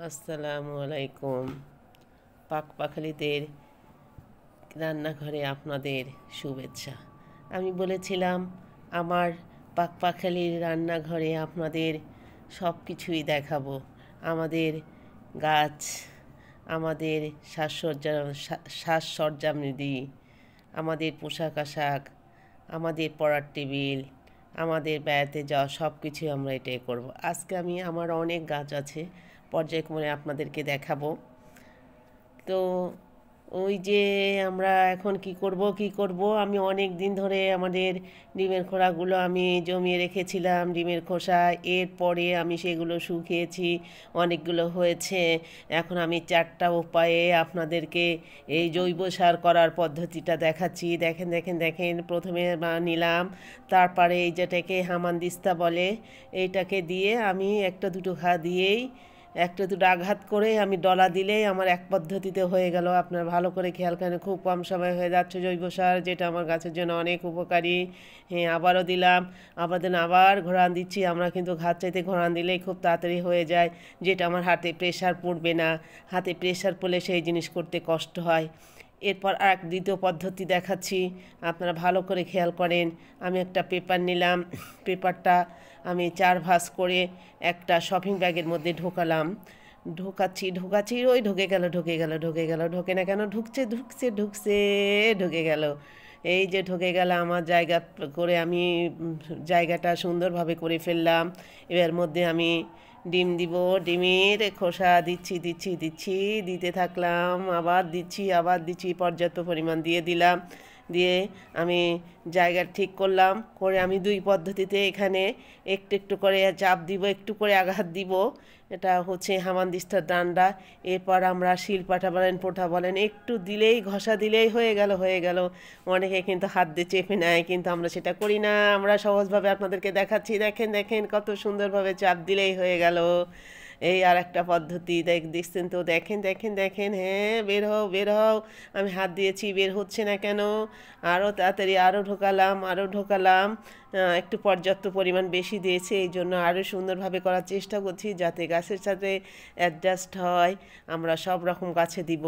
আসসালামু আলাইকুম। পাকপাখালিদের রান্নাঘরে আপনাদের শুভেচ্ছা। আমি বলেছিলাম আমার পাকপাখালির রান্নাঘরে আপনাদের সব কিছুই দেখাবো। আমাদের গাছ, আমাদের সাজসজ্জামৃদি, আমাদের পোশাক আশাক, আমাদের পড়ার টেবিল, আমাদের বেড়াতে যাওয়া সব কিছুই আমরা এটাই করব। আজকে আমি আমার অনেক গাছ আছে, পর্যায়ক্রমে আপনাদেরকে দেখাবো। তো ওই যে আমরা এখন কি করব, আমি অনেক দিন ধরে আমাদের ডিমের খোসাগুলো আমি জমিয়ে রেখেছিলাম, ডিমের খোসা। এরপরে আমি সেগুলো শুকিয়েছি, অনেকগুলো হয়েছে। এখন আমি 4টা উপায়ে আপনাদেরকে এই জৈব সার করার পদ্ধতিটা দেখাচ্ছি। দেখেন দেখেন দেখেন, প্রথমে নিলাম, তারপরে এই যেটাকে হামানদিস্তা বলে, এইটাকে দিয়ে আমি একটা দুটো দিয়েই একটা দুটো আঘাত করে আমি ডলা দিলেই আমার এক পদ্ধতিতে হয়ে গেল। আপনার ভালো করে খেয়াল করেন, খুব কম সময় হয়ে যাচ্ছে জৈব সার, যেটা আমার গাছের জন্য অনেক উপকারী। হ্যাঁ, আবারও দিলাম, আবার ঘোরান দিচ্ছি। আমরা কিন্তু ঘাত চাইতে ঘোরান দিলেই খুব তাড়াতাড়ি হয়ে যায়, যেটা আমার হাতে প্রেশার পড়বে না। হাতে প্রেশার পড়লে সেই জিনিস করতে কষ্ট হয়। এরপর আর দ্বিতীয় পদ্ধতি দেখাচ্ছি, আপনারা ভালো করে খেয়াল করেন। আমি একটা পেপার নিলাম, পেপারটা আমি 4 ভাঁজ করে একটা শপিং ব্যাগের মধ্যে ঢোকালাম। ঢোকাচ্ছি, ওই ঢোকে না কেন, ঢুকে গেল। এই যে ঢুকে গেল, আমার জায়গা করে আমি জায়গাটা সুন্দরভাবে করে ফেললাম। এর মধ্যে আমি ডিম দিব, ডিমের খোসা দিতে থাকলাম, আবার দিচ্ছি, পর্যাপ্ত পরিমাণ দিয়ে দিলাম। দিয়ে আমি জায়গা ঠিক করলাম, করে আমি 2 পদ্ধতিতে এখানে একটু একটু করে চাপ দিব, একটু করে আঘাত দিব। এটা হচ্ছে হামানদিস্তার ডান্ডা। এরপর আমরা শিলপাটা বলেন, পোঁটা বলেন, একটু দিলেই, ঘষা দিলেই হয়ে গেল। অনেকে কিন্তু হাত দিয়ে চেপে নেয়, কিন্তু আমরা সেটা করি না। আমরা সহজভাবে আপনাদেরকে দেখাচ্ছি। দেখেন দেখেন, কত সুন্দরভাবে চাপ দিলেই হয়ে গেল। এই আর একটা পদ্ধতি দেখছেন তো, দেখেন দেখেন দেখেন, হ্যাঁ, বের হও। আমি হাত দিয়েছি, বের হচ্ছে না কেন? আরও তাড়াতাড়ি, আরও ঢোকালাম। একটু পর্যাপ্ত পরিমাণ বেশি দিয়েছে, এই জন্য আরও সুন্দরভাবে করার চেষ্টা করছি, যাতে গাছের সাথে অ্যাডজাস্ট হয়। আমরা সব রকম গাছে দিব,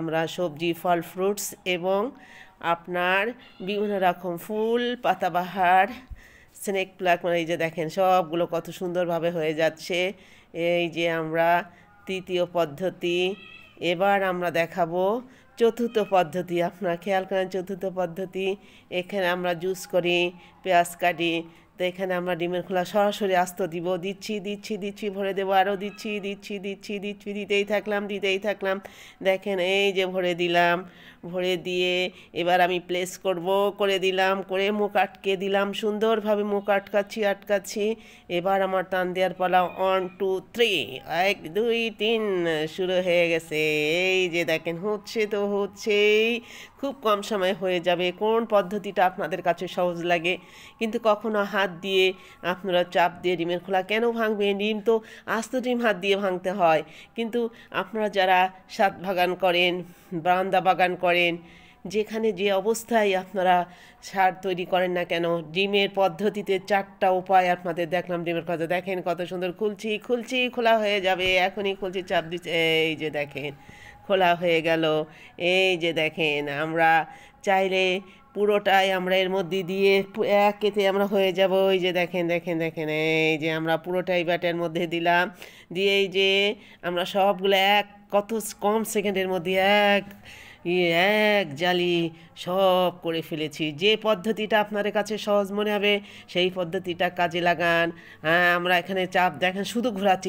আমরা সবজি, ফল, ফ্রুটস এবং আপনার বিভিন্ন রকম ফুল, পাতাবাহার, স্নেক প্লান্ট, মানে এই যে দেখেন সবগুলো কত সুন্দরভাবে হয়ে যাচ্ছে। এই যে আমরা তৃতীয় পদ্ধতি। এবার আমরা দেখাবো চতুর্থ পদ্ধতি। আপনারা খেয়াল করেন, চতুর্থ পদ্ধতি। এখানে আমরা জুস করি, পেঁয়াজ কাটি। তো এখানে আমরা ডিমের খোলা সরাসরি আস্ত দিব, দিচ্ছি, ভরে দেবো, আরও দিচ্ছি, দিতেই থাকলাম। দেখেন, এই যে ভরে দিলাম, ভরে দিয়ে এবার আমি প্লেস করে দিলাম, করে মুখ আটকে দিলাম, সুন্দরভাবে মুখ আটকাচ্ছি। এবার আমার টান দেওয়ার পালা, 1 2 3, 1 2 3 শুরু হয়ে গেছে। এই যে দেখেন, হচ্ছেই, খুব কম সময় হয়ে যাবে। কোন পদ্ধতিটা আপনাদের কাছে সহজ লাগে? কিন্তু কখনো হাত দিয়ে আপনারা চাপ দিয়ে ডিমের খোলা কেন ভাঙবেন? ডিম তো আস্ত ডিম হাত দিয়ে ভাঙতে হয়। কিন্তু আপনারা যারা ছাদ বাগান করেন, বারান্দা বাগান করেন, যেখানে যে অবস্থায় আপনারা সার তৈরি করেন না কেন, ডিমের পদ্ধতিতে 4টা উপায় আপনাদের দেখলাম। ডিমের কথা দেখেন, কত সুন্দর খুলছি, খোলা হয়ে যাবে, এখনই খুলছি, চাপ দিচ্ছে, এই যে দেখেন খোলা হয়ে গেল। এই যে দেখেন, আমরা চাইলে পুরোটাই আমরা এর মধ্যে দিয়ে একেতে আমরা হয়ে যাব। এই যে দেখেন, এই যে আমরা পুরোটাই ব্যাটার মধ্যে দিলাম, দিয়ে এই যে আমরা সবগুলো কত কম সেকেন্ডের মধ্যে এক জালি সব করে ফেলেছি। যে পদ্ধতিটা আপনাদের কাছে সহজ মনে হবে, সেই পদ্ধতিটা কাজে লাগান। হ্যাঁ, আমরা এখানে চাপ দেখেন, শুধু ঘোরাচ্ছি,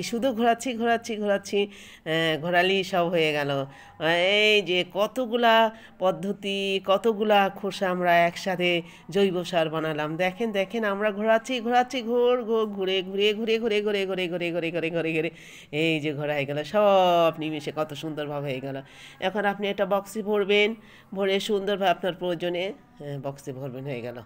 ঘোরালেই সব হয়ে গেল। এই যে কতগুলা পদ্ধতি, কতগুলা খোসা আমরা একসাথে জৈব সার বানালাম। দেখেন, আমরা ঘোরাচ্ছি, ঘুরে, এই যে ঘোরা হয়ে গেল, সব নিমিশে কত সুন্দরভাবে হয়ে গেল। এখন আপনি এটা বক্সে ভরবেন, ভরে সুন্দরভাবে আপনার প্রয়োজনে বক্সে ভরবেন, হয়ে গেল।